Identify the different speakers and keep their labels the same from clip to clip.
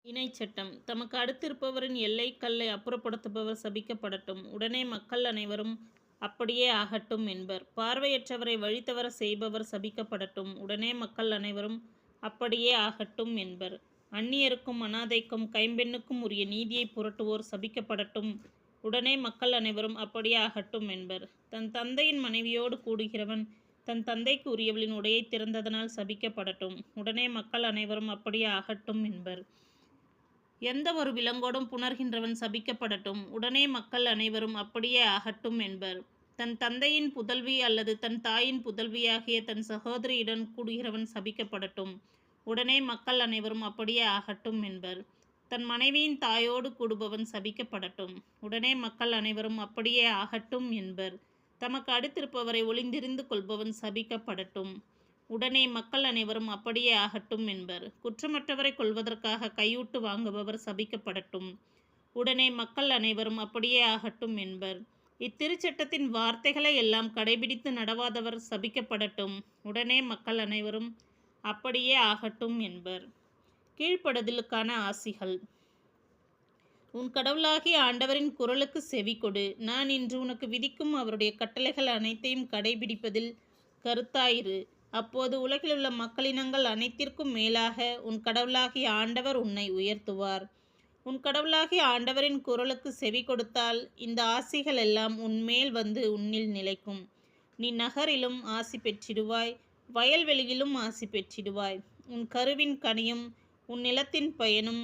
Speaker 1: இணைச்சட்டம். தமக்கு அடுத்திருப்பவரின் எல்லைக் கல்லை அப்புறப்படுத்துபவர் சபிக்கப்படட்டும். உடனே மக்கள் அனைவரும் அப்படியே ஆகட்டும் என்பர். பார்வையற்றவரை வழிதவறச் செய்பவர் சபிக்கப்படட்டும். உடனே மக்கள் அனைவரும் அப்படியே ஆகட்டும் என்பர். அந்நியருக்கும் அனாதைக்கும் கைம்பெண்ணுக்கும் உரிய நீதியைப் புரட்டுவோர் சபிக்கப்படட்டும். உடனே மக்கள் அனைவரும் அப்படியே ஆகட்டும் என்பர். தன் தந்தையின் மனைவியோடு கூடுகிறவன் தன் தந்தைக்கு உரியவளின் உடையைத் திறந்ததனால் சபிக்கப்படட்டும். உடனே மக்கள் அனைவரும் அப்படியே ஆகட்டும் என்பர். எந்த ஒரு விலங்கோடும் புணர்கின்றவன் சபிக்கப்படட்டும். உடனே மக்கள் அனைவரும் அப்படியே ஆகட்டும் என்பர். தன் தந்தையின் புதல்வி அல்லது தன் தாயின் புதல்வியாகிய தன் சகோதரியுடன் கூடுகிறவன் சபிக்கப்படட்டும். உடனே மக்கள் அனைவரும் அப்படியே ஆகட்டும் என்பர். தன் மனைவியின் தாயோடு கூடுபவன் சபிக்கப்படட்டும். உடனே மக்கள் அனைவரும் அப்படியே ஆகட்டும் என்பர். தமக்கு அடுத்திருப்பவரை ஒளிந்திருந்து கொள்பவன் சபிக்கப்படட்டும். உடனே மக்கள் அனைவரும் அப்படியே ஆகட்டும் என்பர். குற்றமற்றவரை கொல்வதற்காக கையூட்டு வாங்குபவர் சபிக்கப்படட்டும். உடனே மக்கள் அனைவரும் அப்படியே ஆகட்டும் என்பர். இத்திருச்சட்டத்தின் வார்த்தைகளை எல்லாம் கடைபிடித்து நடவாதவர் சபிக்கப்படட்டும். உடனே மக்கள் அனைவரும் அப்படியே ஆகட்டும் என்பர். கீழ்ப்படுதலுக்கான ஆசிகள். உன் கடவுளாகிய ஆண்டவரின் குரலுக்கு செவிகொடு. நான் இன்று உனக்கு விதிக்கும் அவருடைய கட்டளைகள் அனைத்தையும் கடைபிடிப்பதில் கருத்தாயிரு. அப்போது உலகிலுள்ள மக்களினங்கள் அனைத்திற்கும் மேலாக உன் கடவுளாகிய ஆண்டவர் உன்னை உயர்த்துவார். உன் கடவுளாகிய ஆண்டவரின் குரலுக்கு செவி கொடுத்தால் இந்த ஆசிகள் எல்லாம் உன்மேல் வந்து உன்னில் நிலைக்கும். நீ நகரிலும் ஆசி பெற்றிடுவாய், வயல்வெளியிலும் ஆசி பெற்றிடுவாய். உன் கருவின் கனியும் உன் நிலத்தின் பயனும்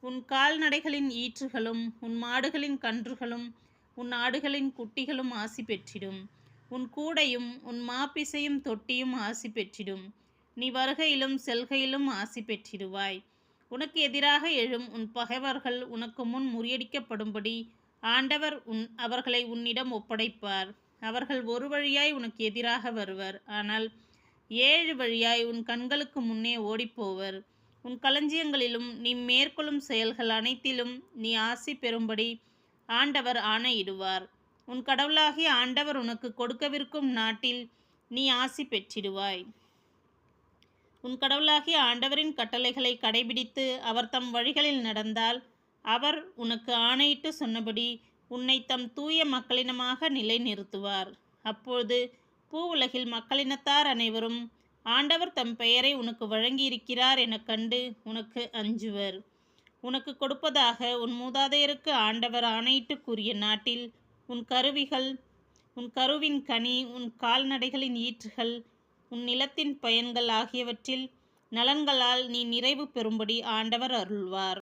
Speaker 1: உன் கால்நடைகளின் ஈற்றுகளும் உன் மாடுகளின் கன்றுகளும் உன் ஆடுகளின் குட்டிகளும் ஆசி பெற்றிடும். உன் கூடையும் உன் மாப்பிசையும் தொட்டியும் ஆசி பெற்றிடும். நீ வருகையிலும் செல்கையிலும் ஆசி பெற்றிடுவாய். உனக்கு எதிராக எழும் உன் பகைவர்கள் உனக்கு முன் முறியடிக்கப்படும்படி ஆண்டவர் அவர்களை உன்னிடம் ஒப்படைப்பார். அவர்கள் ஒரு வழியாய் உனக்கு எதிராக வருவர், ஆனால் 7 வழியாய் உன் கண்களுக்கு முன்னே ஓடிப்போவர். உன் களஞ்சியங்களிலும் நீ மேற்கொள்ளும் செயல்கள் அனைத்திலும் நீ ஆசி பெறும்படி ஆண்டவர் ஆணையிடுவார். உன் கடவுளாகிய ஆண்டவர் உனக்கு கொடுக்கவிருக்கும் நாட்டில் நீ ஆசி பெற்றிடுவாய். உன் கடவுளாகிய ஆண்டவரின் கட்டளைகளை கடைபிடித்து அவர் தம் வழிகளில் நடந்தால் அவர் உனக்கு ஆணையிட்டு சொன்னபடி உன்னை தம் தூய மக்களினமாக நிலைநிறுத்துவார். அப்பொழுது பூவுலகில் மக்களினத்தார் அனைவரும் ஆண்டவர் தம் பெயரை உனக்கு வழங்கியிருக்கிறார் எனக் கண்டு உனக்கு அஞ்சுவர். உனக்கு கொடுப்பதாக உன் மூதாதையருக்கு ஆண்டவர் ஆணையிட்டு கூறிய நாட்டில் உன் கருவின் கனி, உன் கால்நடைகளின் ஈற்றுகள், உன் நிலத்தின் பயன்கள் ஆகியவற்றில் நலன்களால் நீ நிறைவு பெறும்படி ஆண்டவர் அருள்வார்.